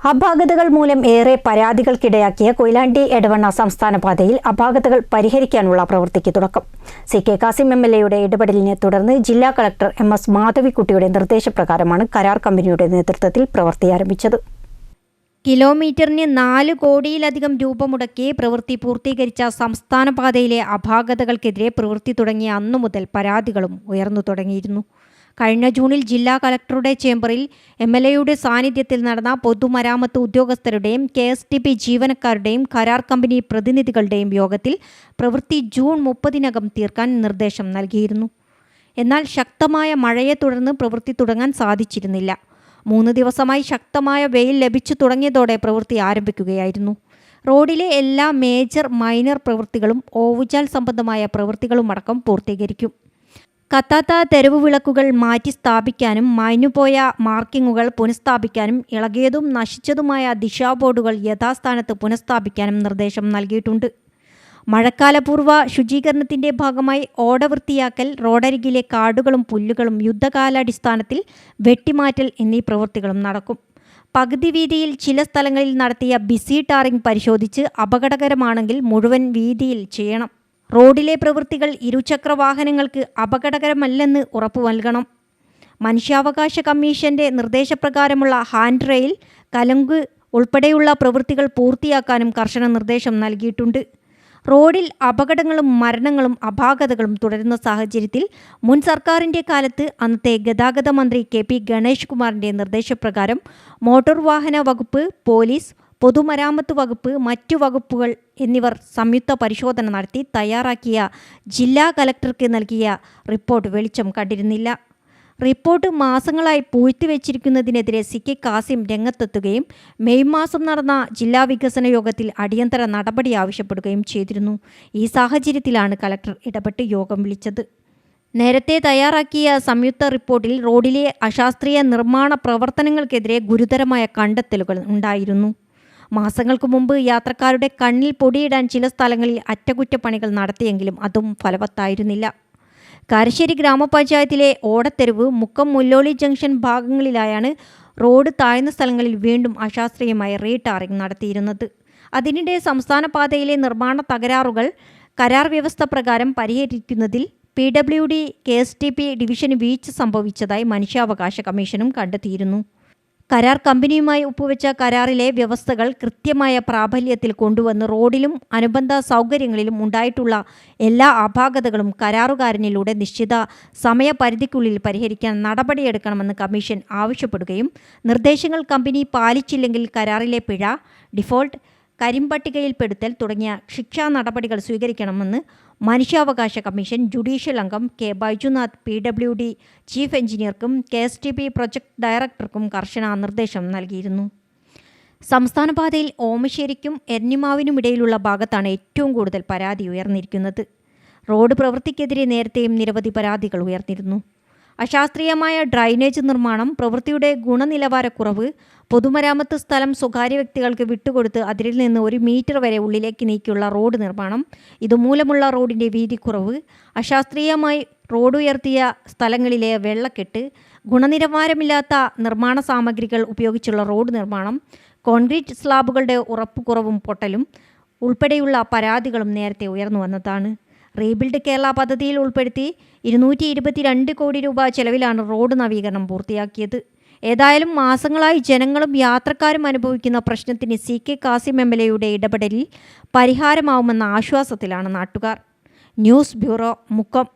അപാകതകൾ മൂലം ഏറെ പരാതികൾക്കിടയാക്കിയ കൊയിലാണ്ടി എടവണ്ണ സംസ്ഥാന പാതയിൽ അപാകതകൾ പരിഹരിക്കാനുള്ള പ്രവൃത്തിക്ക് തുടക്കം. CK കാസിം MLAയുടെ ഇടപെടലിനെ തുടർന്ന് ജില്ലാ കളക്ടർ MS മാധവിക്കുട്ടിയുടെ നിർദ്ദേശപ്രകാരമാണ് കരാർ കമ്പനിയുടെ നേതൃത്വത്തിൽ പ്രവൃത്തി ആരംഭിച്ചത്. കിലോമീറ്ററിന് 4 കോടിയിലധികം രൂപ മുടക്കി പ്രവൃത്തി പൂർത്തീകരിച്ച സംസ്ഥാന പാതയിലെ അപാകതകൾക്കെതിരെ പ്രവൃത്തി തുടങ്ങിയ അന്നു മുതൽ പരാതികളും ഉയർന്നു തുടങ്ങിയിരുന്നു. കഴിഞ്ഞ ജൂണിൽ ജില്ലാ കളക്ടറുടെ ചേംബറിൽ MLAയുടെ സാന്നിധ്യത്തിൽ നടന്ന പൊതുമരാമത്ത് ഉദ്യോഗസ്ഥരുടെയും KSTP ജീവനക്കാരുടെയും കരാർ കമ്പനി പ്രതിനിധികളുടെയും യോഗത്തിൽ പ്രവൃത്തി ജൂൺ 30-നകം തീർക്കാൻ നിർദ്ദേശം നൽകിയിരുന്നു. എന്നാൽ ശക്തമായ മഴയെ തുടർന്ന് പ്രവൃത്തി തുടങ്ങാൻ സാധിച്ചിരുന്നില്ല. 3 ദിവസമായി ശക്തമായ വെയിൽ ലഭിച്ചു തുടങ്ങിയതോടെ പ്രവൃത്തി ആരംഭിക്കുകയായിരുന്നു. റോഡിലെ എല്ലാ മേജർ മൈനർ പ്രവൃത്തികളും ഓവുചാൽ സംബന്ധമായ പ്രവൃത്തികളുമടക്കം പൂർത്തീകരിക്കും. കത്താത്ത തെരുവ് വിളക്കുകൾ മാറ്റി സ്ഥാപിക്കാനും മാഞ്ഞുപോയ മാർക്കിങ്ങുകൾ പുനഃസ്ഥാപിക്കാനും ഇളകിയതും നശിച്ചതുമായ ദിശാബോർഡുകൾ യഥാസ്ഥാനത്ത് പുനഃസ്ഥാപിക്കാനും നിർദ്ദേശം നൽകിയിട്ടുണ്ട്. മഴക്കാലപൂർവ്വ ശുചീകരണത്തിന്റെ ഭാഗമായി ഓട വൃത്തിയാക്കൽ, റോഡരികിലെ കാടുകളും പുല്ലുകളും യുദ്ധകാലാടിസ്ഥാനത്തിൽ വെട്ടിമാറ്റൽ എന്നീ പ്രവൃത്തികളും നടക്കും. പകുതി വീതിയിൽ ചില സ്ഥലങ്ങളിൽ നടത്തിയ ബിസി ടാറിംഗ് പരിശോധിച്ച് അപകടകരമാണെങ്കിൽ മുഴുവൻ വീതിയിൽ ചെയ്യണം. റോഡിലെ പ്രവൃത്തികൾ ഇരുചക്ര വാഹനങ്ങൾക്ക് അപകടകരമല്ലെന്ന് ഉറപ്പു നൽകണം. മനുഷ്യാവകാശ കമ്മീഷന്റെ നിർദ്ദേശപ്രകാരമുള്ള ഹാൻഡ് റെയിൽ, കലുങ്ക് ഉൾപ്പെടെയുള്ള പ്രവൃത്തികൾ പൂർത്തിയാക്കാനും കർശന നിർദ്ദേശം നൽകിയിട്ടുണ്ട്. റോഡിൽ അപകടങ്ങളും മരണങ്ങളും അപാകതകളും തുടരുന്ന സാഹചര്യത്തിൽ മുൻ സർക്കാരിൻ്റെ കാലത്ത് അന്നത്തെ ഗതാഗത മന്ത്രി KP ഗണേഷ് കുമാറിൻ്റെ നിർദ്ദേശപ്രകാരം മോട്ടോർ വാഹന വകുപ്പ്, പോലീസ്, പൊതുമരാമത്ത് വകുപ്പ്, മറ്റു വകുപ്പുകൾ എന്നിവർ സംയുക്ത പരിശോധന നടത്തി തയ്യാറാക്കിയ ജില്ലാ കലക്ടർക്ക് നൽകിയ റിപ്പോർട്ട് വെളിച്ചം കണ്ടിരുന്നില്ല. റിപ്പോർട്ട് മാസങ്ങളായി പൂഴ്ത്തിവെച്ചിരിക്കുന്നതിനെതിരെ CK കാസിം രംഗത്തെത്തുകയും മെയ് മാസം നടന്ന ജില്ലാ വികസന യോഗത്തിൽ അടിയന്തര നടപടി ആവശ്യപ്പെടുകയും ചെയ്തിരുന്നു. ഈ സാഹചര്യത്തിലാണ് കലക്ടർ ഇടപെട്ട് യോഗം വിളിച്ചത്. നേരത്തെ തയ്യാറാക്കിയ സംയുക്ത റിപ്പോർട്ടിൽ റോഡിലെ അശാസ്ത്രീയ നിർമ്മാണ പ്രവർത്തനങ്ങൾക്കെതിരെ ഗുരുതരമായ കണ്ടെത്തലുകൾ ഉണ്ടായിരുന്നു. മാസങ്ങൾക്ക് മുമ്പ് യാത്രക്കാരുടെ കണ്ണിൽ പൊടിയിടാൻ ചില സ്ഥലങ്ങളിൽ അറ്റകുറ്റപ്പണികൾ നടത്തിയെങ്കിലും അതും ഫലവത്തായിരുന്നില്ല. കാരശ്ശേരി ഗ്രാമപഞ്ചായത്തിലെ ഓടത്തെരുവ്, മുക്കം, മുല്ലോളി ജംഗ്ഷൻ ഭാഗങ്ങളിലായാണ് റോഡ് താഴ്ന്ന സ്ഥലങ്ങളിൽ വീണ്ടും അശാസ്ത്രീയമായ റീടാറിംഗ് നടത്തിയിരുന്നത്. അതിനിടെ സംസ്ഥാന പാതയിലെ നിർമ്മാണ തകരാറുകൾ കരാർ വ്യവസ്ഥ പ്രകാരം പരിഹരിക്കുന്നതിൽ PWD KSTP ഡിവിഷന് വീഴ്ച സംഭവിച്ചതായി മനുഷ്യാവകാശ കമ്മീഷനും കണ്ടെത്തിയിരുന്നു. കരാർ കമ്പനിയുമായി ഒപ്പുവെച്ച കരാറിലെ വ്യവസ്ഥകൾ കൃത്യമായ പ്രാബല്യത്തിൽ കൊണ്ടുവന്ന് റോഡിലും അനുബന്ധ സൗകര്യങ്ങളിലും ഉണ്ടായിട്ടുള്ള എല്ലാ അപാകതകളും കരാറുകാരനിലൂടെ നിശ്ചിത സമയപരിധിക്കുള്ളിൽ പരിഹരിക്കാൻ നടപടിയെടുക്കണമെന്ന് കമ്മീഷൻ ആവശ്യപ്പെടുകയും നിർദ്ദേശങ്ങൾ കമ്പനി പാലിച്ചില്ലെങ്കിൽ കരാറിലെ പിഴ, ഡിഫോൾട്ട്, കരിമ്പട്ടികയിൽപ്പെടുത്തൽ തുടങ്ങിയ ശിക്ഷാ നടപടികൾ സ്വീകരിക്കണമെന്ന് മനുഷ്യാവകാശ കമ്മീഷൻ ജുഡീഷ്യൽ അംഗം K ബൈജുനാഥ് PWD ചീഫ് എഞ്ചിനീയർക്കും KSTP പ്രൊജക്ട് ഡയറക്ടർക്കും കർശന നിർദ്ദേശം നൽകിയിരുന്നു. സംസ്ഥാന പാതയിൽ ഓമശ്ശേരിക്കും എരഞ്ഞിമാവിനുമിടയിലുള്ള ഭാഗത്താണ് ഏറ്റവും കൂടുതൽ പരാതി ഉയർന്നിരിക്കുന്നത്. റോഡ് പ്രവൃത്തിക്കെതിരെ നേരത്തെയും നിരവധി പരാതികൾ ഉയർന്നിരുന്നു. അശാസ്ത്രീയമായ ഡ്രൈനേജ് നിർമ്മാണം, പ്രവൃത്തിയുടെ ഗുണനിലവാരക്കുറവ്, പൊതുമരാമത്ത് സ്ഥലം സ്വകാര്യ വ്യക്തികൾക്ക് വിട്ടുകൊടുത്ത് അതിരിൽ നിന്ന് 1 മീറ്റർ വരെ ഉള്ളിലേക്ക് നീക്കിയുള്ള റോഡ് നിർമ്മാണം, ഇതുമൂലമുള്ള റോഡിൻ്റെ വീതി കുറവ്, അശാസ്ത്രീയമായി റോഡ് ഉയർത്തിയ സ്ഥലങ്ങളിലെ വെള്ളക്കെട്ട്, ഗുണനിലവാരമില്ലാത്ത നിർമ്മാണ സാമഗ്രികൾ ഉപയോഗിച്ചുള്ള റോഡ് നിർമ്മാണം, കോൺക്രീറ്റ് സ്ലാബുകളുടെ ഉറപ്പുകുറവും പൊട്ടലും ഉൾപ്പെടെയുള്ള പരാതികളും നേരത്തെ ഉയർന്നു വന്നതാണ്. റീബിൽഡ് കേരള പദ്ധതിയിൽ ഉൾപ്പെടുത്തി 222 കോടി രൂപ ചെലവിലാണ് റോഡ് നവീകരണം പൂർത്തിയാക്കിയത്. ഏതായാലും മാസങ്ങളായി ജനങ്ങളും യാത്രക്കാരും അനുഭവിക്കുന്ന പ്രശ്നത്തിന് CK കാസിം MLAയുടെ ഇടപെടലിൽ പരിഹാരമാവുമെന്ന ആശ്വാസത്തിലാണ് നാട്ടുകാർ. News bureau, Mukkam.